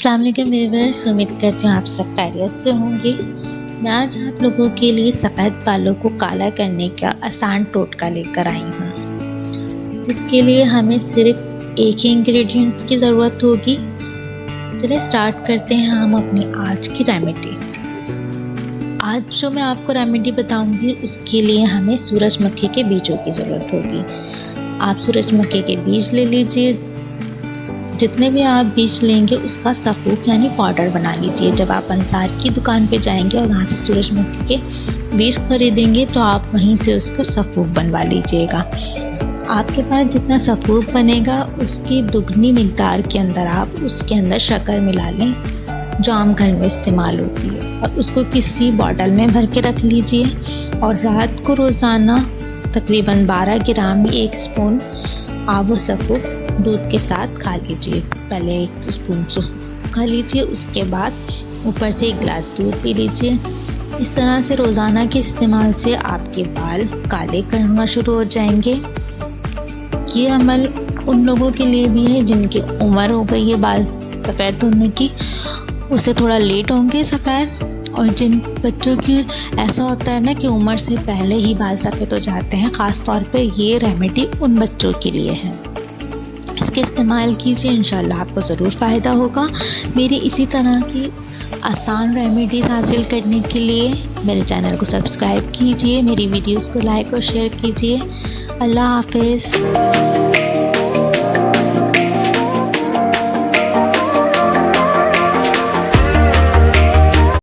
अस्सलाम वालेकुम व्यूअर्स, उम्मीद करती हूँ आप सब खैरियत से होंगे। मैं आज आप लोगों के लिए सफ़ेद बालों को काला करने का आसान टोटका लेकर आई हूँ, जिसके लिए हमें सिर्फ एक ही इंग्रेडिएंट्स की ज़रूरत होगी। चलिए स्टार्ट करते हैं हम अपनी आज की रेमेडी। आज जो मैं आपको रेमेडी बताऊंगी उसके लिए हमें सूरजमुखी के बीजों की ज़रूरत होगी। आप सूरजमुखी के बीज ले लीजिए। जितने भी आप बीज लेंगे उसका सफ़ूक यानी पाउडर बना लीजिए। जब आप अंसार की दुकान पे जाएंगे और वहाँ से सूरजमुखी के बीज खरीदेंगे तो आप वहीं से उसको सफ़ूक बनवा लीजिएगा। आपके पास जितना सफ़ूक बनेगा उसकी दुगनी मिकदार के अंदर आप उसके अंदर शक्कर मिला लें जो आम घर में इस्तेमाल होती है, और उसको किसी बॉटल में भर के रख लीजिए। और रात को रोज़ाना तकरीबन 12 ग्राम 1 स्पून आप वो सफ़ूक दूध के साथ खा लीजिए। पहले 1 स्पून खा लीजिए, उसके बाद ऊपर से 1 गिलास दूध पी लीजिए। इस तरह से रोज़ाना के इस्तेमाल से आपके बाल काले करना शुरू हो जाएंगे। ये अमल उन लोगों के लिए भी है जिनकी उम्र हो गई है बाल सफ़ेद होने की, उससे थोड़ा लेट होंगे सफ़ेद। और जिन बच्चों की ऐसा होता है ना कि उम्र से पहले ही बाल सफ़ेद हो जाते हैं, ख़ास तौर पे ये रेमेडी उन बच्चों के लिए है। इसके इस्तेमाल कीजिए, इंशाल्लाह आपको ज़रूर फ़ायदा होगा। मेरी इसी तरह की आसान रेमेडीज़ हासिल करने के लिए मेरे चैनल को सब्सक्राइब कीजिए, मेरी वीडियोस को लाइक और शेयर कीजिए। अल्लाह हाफ़िज़।